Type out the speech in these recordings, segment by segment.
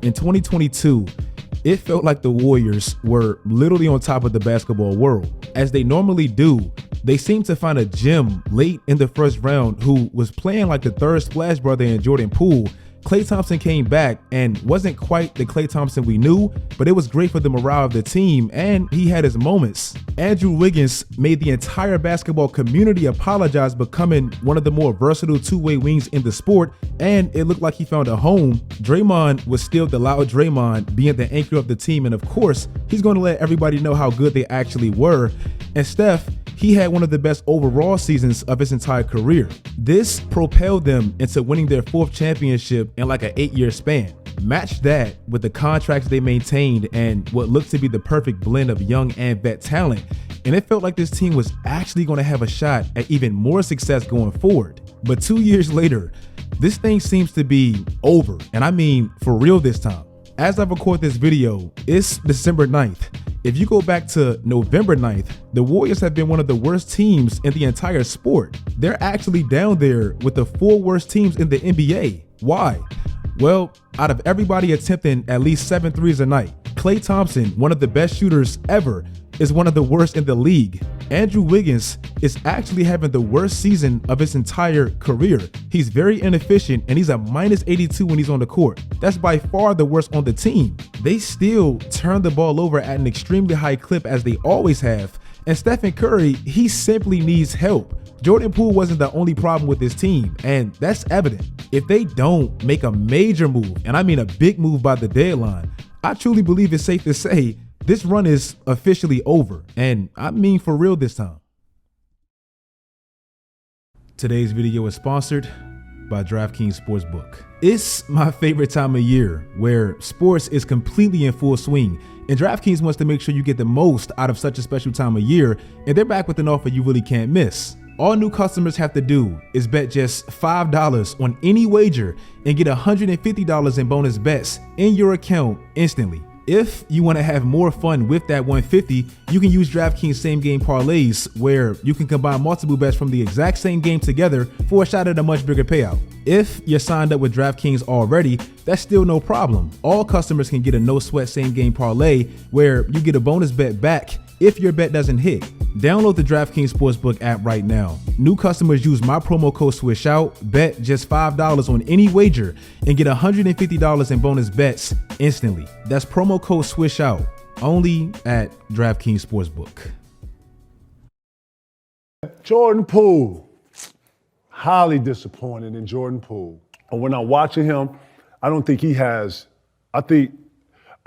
In 2022, it felt like the Warriors were literally on top of the basketball world. As they normally do, they seemed to find a gem late in the first round who was playing like the third Splash brother in Jordan Poole. Klay Thompson came back and wasn't quite the Klay Thompson we knew, but it was great for the morale of the team, and he had his moments. Andrew Wiggins made the entire basketball community apologize, becoming one of the more versatile two-way wings in the sport, and it looked like he found a home. Draymond was still the loud Draymond, being the anchor of the team, and of course, he's going to let everybody know how good they actually were. And Steph, he had one of the best overall seasons of his entire career. This propelled them into winning their 4th championship in like an 8-year span. Match that with the contracts they maintained and what looked to be the perfect blend of young and vet talent, and it felt like this team was actually going to have a shot at even more success going forward. But 2 years later, this thing seems to be over, and I mean for real this time. As I record this video, it's December 9th. If you go back to November 9th, the Warriors have been one of the worst teams in the entire sport. They're actually down there with the 4 worst teams in the NBA. Why? Well, out of everybody attempting at least 7 threes a night, Klay Thompson, one of the best shooters ever, is one of the worst in the league. Andrew Wiggins is actually having the worst season of his entire career. He's very inefficient and he's a -82 when he's on the court. That's by far the worst on the team. They still turn the ball over at an extremely high clip as they always have. And Stephen Curry, he simply needs help. Jordan Poole wasn't the only problem with this team, and that's evident. If they don't make a major move, and I mean a big move by the deadline, I truly believe it's safe to say this run is officially over, and I mean for real this time. Today's video is sponsored by DraftKings Sportsbook. It's my favorite time of year where sports is completely in full swing, and DraftKings wants to make sure you get the most out of such a special time of year, and they're back with an offer you really can't miss. All new customers have to do is bet just $5 on any wager and get $150 in bonus bets in your account instantly. If you want to have more fun with that $150, you can use DraftKings same game parlays where you can combine multiple bets from the exact same game together for a shot at a much bigger payout. If you're signed up with DraftKings already, that's still no problem. All customers can get a no sweat same game parlay where you get a bonus bet back if your bet doesn't hit. Download the DraftKings Sportsbook app right now. New customers use my promo code Swishout, bet just $5 on any wager, and get $150 in bonus bets instantly. That's promo code Swishout, only at DraftKings Sportsbook. Jordan Poole, highly disappointed in Jordan Poole. And when I'm watching him, I don't think he has, I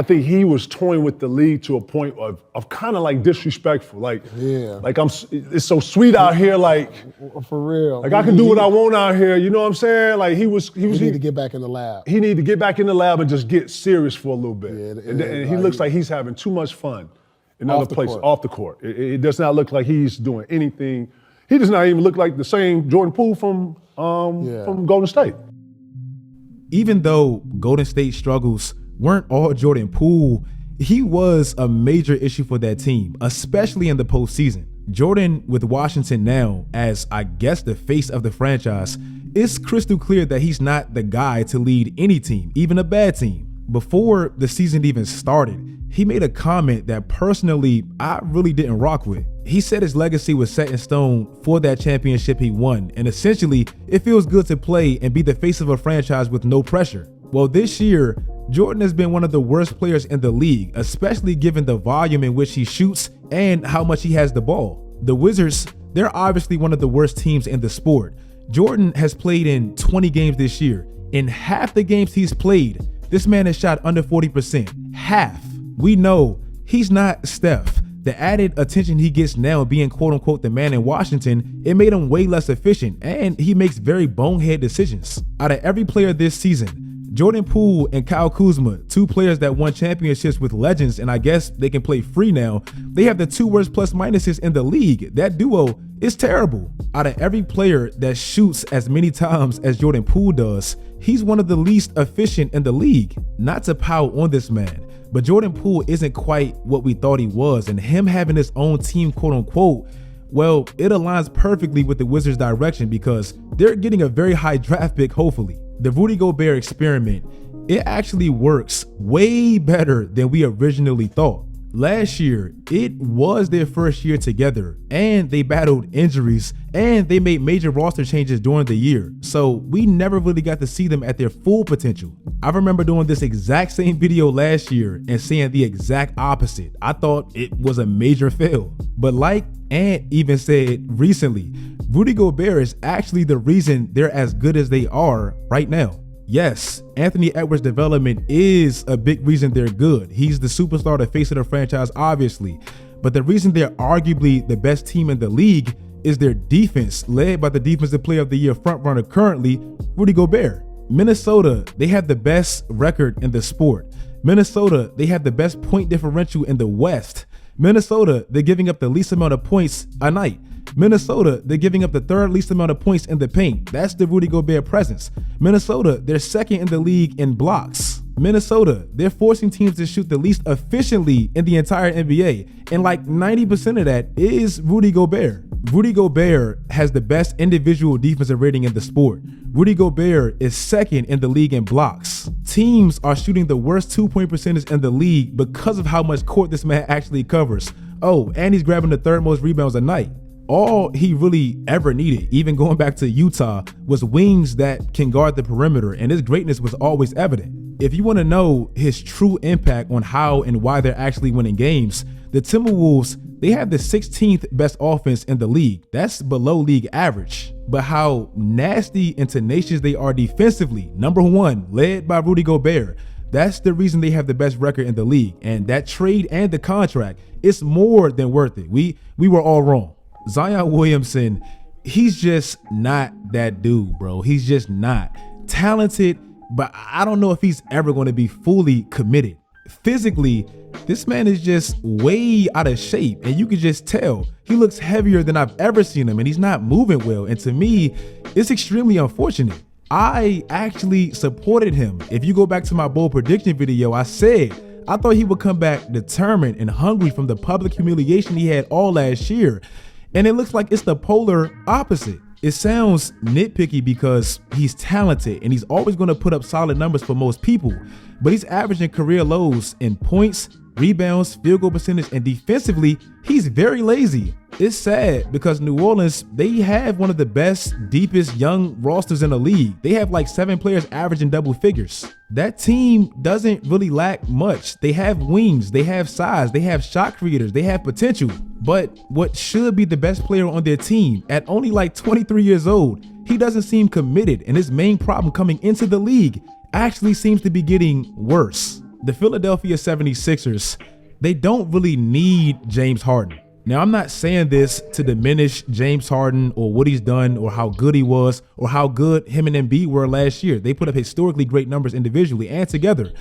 think he was toying with the league to a point of kind of like disrespectful. Like, yeah. Like it's so sweet out here. Like, for real. Like I can do what I want out here. You know what I'm saying? Like he need to get back in the lab. He need to get back in the lab and just get serious for a little bit. Yeah, and he looks like he's having too much fun in other places, off the court. It does not look like he's doing anything. He does not even look like the same Jordan Poole from Golden State. Even though Golden State struggles weren't all Jordan Poole, he was a major issue for that team, especially in the postseason. Jordan with Washington now as, I guess, the face of the franchise, it's crystal clear that he's not the guy to lead any team, even a bad team. Before the season even started, he made a comment that personally I really didn't rock with. He said his legacy was set in stone for that championship he won, and essentially it feels good to play and be the face of a franchise with no pressure. Well, this year, Jordan has been one of the worst players in the league, especially given the volume in which he shoots and how much he has the ball. The Wizards, they're obviously one of the worst teams in the sport. Jordan has played in 20 games this year. In half the games he's played, this man has shot under 40%. Half. We know he's not Steph. The added attention he gets now being quote unquote the man in Washington, it made him way less efficient, and he makes very bonehead decisions. Out of every player this season, Jordan Poole and Kyle Kuzma, 2 players that won championships with legends, and I guess they can play free now, they have the 2 worst plus minuses in the league. That duo is terrible. Out of every player that shoots as many times as Jordan Poole does, he's one of the least efficient in the league. Not to pile on this man, but Jordan Poole isn't quite what we thought he was, and him having his own team, quote unquote, well, it aligns perfectly with the Wizards' direction because they're getting a very high draft pick, hopefully. The Rudy Gobert experiment, it actually works way better than we originally thought. Last year, it was their first year together, and they battled injuries, and they made major roster changes during the year, so we never really got to see them at their full potential. I remember doing this exact same video last year and saying the exact opposite. I thought it was a major fail. But like Ant even said recently, Rudy Gobert is actually the reason they're as good as they are right now. Yes, Anthony Edwards' development is a big reason they're good. He's the superstar, the face of the franchise, obviously. But the reason they're arguably the best team in the league is their defense, led by the Defensive Player of the Year frontrunner currently, Rudy Gobert. Minnesota, they have the best record in the sport. Minnesota, they have the best point differential in the West. Minnesota, they're giving up the least amount of points a night. Minnesota, they're giving up the third least amount of points in the paint. That's the Rudy Gobert presence. Minnesota, they're second in the league in blocks. Minnesota, they're forcing teams to shoot the least efficiently in the entire NBA. And like 90% of that is Rudy Gobert. Rudy Gobert has the best individual defensive rating in the sport. Rudy Gobert is second in the league in blocks. Teams are shooting the worst 2-point percentage in the league because of how much court this man actually covers. Oh, and he's grabbing the third most rebounds a night. All he really ever needed, even going back to Utah, was wings that can guard the perimeter, and his greatness was always evident. If you want to know his true impact on how and why they're actually winning games, the Timberwolves, they have the 16th best offense in the league. That's below league average. But how nasty and tenacious they are defensively, number one, led by Rudy Gobert. That's the reason they have the best record in the league. And that trade and the contract, it's more than worth it. We were all wrong. Zion Williamson, he's just not that dude, bro. He's just not talented, but I don't know if he's ever going to be fully committed. Physically, this man is just way out of shape, and you can just tell he looks heavier than I've ever seen him, and he's not moving well. And to me, it's extremely unfortunate. I actually supported him. If you go back to my bold prediction video, I said I thought he would come back determined and hungry from the public humiliation he had all last year. And it looks like it's the polar opposite. It sounds nitpicky because he's talented and he's always going to put up solid numbers for most people, but he's averaging career lows in points, rebounds, field goal percentage, and defensively, he's very lazy. It's sad because New Orleans, they have one of the best, deepest young rosters in the league. They have like 7 players averaging double figures. That team doesn't really lack much. They have wings, they have size, they have shot creators, they have potential. But what should be the best player on their team, at only like 23 years old, he doesn't seem committed, and his main problem coming into the league actually seems to be getting worse. The Philadelphia 76ers, they don't really need James Harden. Now, I'm not saying this to diminish James Harden or what he's done or how good he was or how good him and Embiid were last year. They put up historically great numbers individually and together.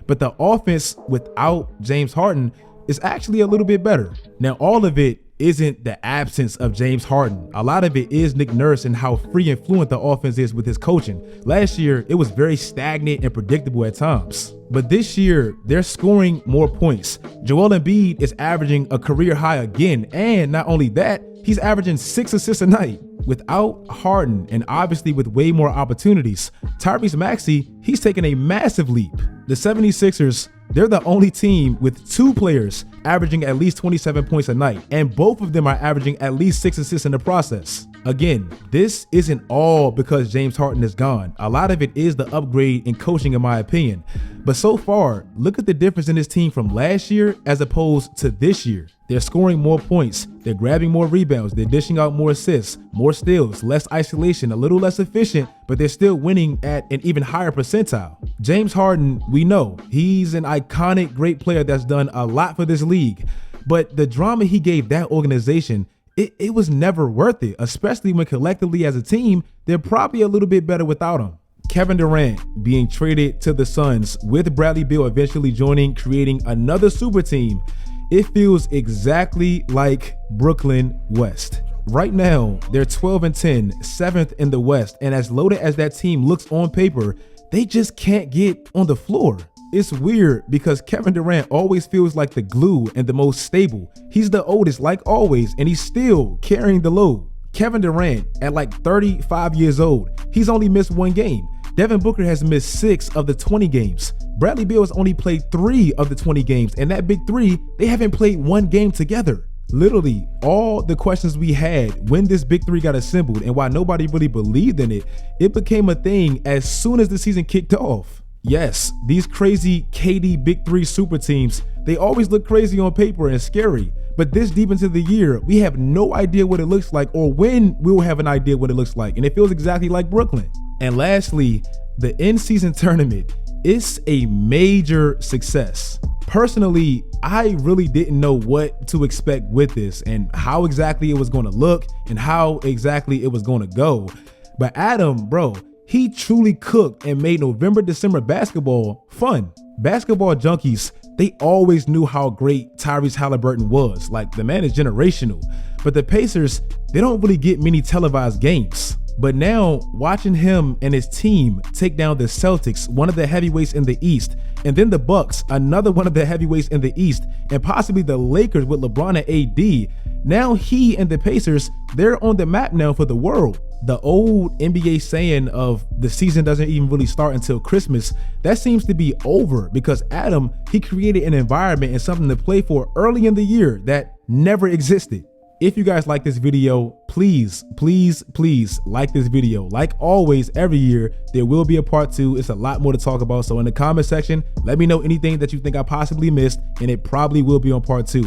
But the offense without James Harden is actually a little bit better. Now, all of it isn't the absence of James Harden. A lot of it is Nick Nurse and how free and fluent the offense is with his coaching. Last year, it was very stagnant and predictable at times. But this year, they're scoring more points. Joel Embiid is averaging a career high again. And not only that, he's averaging 6 assists a night. Without Harden, and obviously with way more opportunities, Tyrese Maxey, he's taken a massive leap. The 76ers, they're the only team with 2 players averaging at least 27 points a night, and both of them are averaging at least 6 assists in the process. Again, this isn't all because James Harden is gone. A lot of it is the upgrade in coaching, in my opinion. But so far, look at the difference in this team from last year as opposed to this year. They're scoring more points, they're grabbing more rebounds, they're dishing out more assists, more steals, less isolation, a little less efficient, but they're still winning at an even higher percentile. James Harden, we know, he's an iconic, great player that's done a lot for this league, but the drama he gave that organization, it was never worth it, especially when collectively as a team, they're probably a little bit better without him. Kevin Durant being traded to the Suns with Bradley Beal eventually joining, creating another super team. It feels exactly like Brooklyn West. Right now, they're 12-10, 7th in the West, and as loaded as that team looks on paper, they just can't get on the floor. It's weird because Kevin Durant always feels like the glue and the most stable. He's the oldest like always, and he's still carrying the load. Kevin Durant, at like 35 years old, he's only missed 1 game. Devin Booker has missed 6 of the 20 games. Bradley Beal has only played 3 of the 20 games, and that big 3, they haven't played 1 game together. Literally, all the questions we had when this big 3 got assembled and why nobody really believed in it, it became a thing as soon as the season kicked off. Yes, these crazy KD big 3 super teams, they always look crazy on paper and scary, but this deep into the year, we have no idea what it looks like or when we'll have an idea what it looks like, and it feels exactly like Brooklyn. And lastly, the in-season tournament is a major success. Personally, I really didn't know what to expect with this and how exactly it was going to look and how exactly it was going to go. But Adam, bro, he truly cooked and made November, December basketball fun. Basketball junkies, they always knew how great Tyrese Halliburton was. Like, the man is generational. But the Pacers, they don't really get many televised games. But now, watching him and his team take down the Celtics, one of the heavyweights in the East, and then the Bucks, another one of the heavyweights in the East, and possibly the Lakers with LeBron and AD, now he and the Pacers, they're on the map now for the world. The old NBA saying of the season doesn't even really start until Christmas, that seems to be over because Adam, he created an environment and something to play for early in the year that never existed. If you guys like this video, please like this video. Like always, every year, there will be a part 2. It's a lot more to talk about. So in the comment section, let me know anything that you think I possibly missed, and it probably will be on part 2.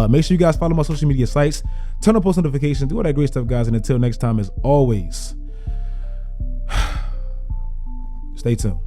Make sure you guys follow my social media sites, turn on post notifications, do all that great stuff, guys. And until next time, as always, stay tuned.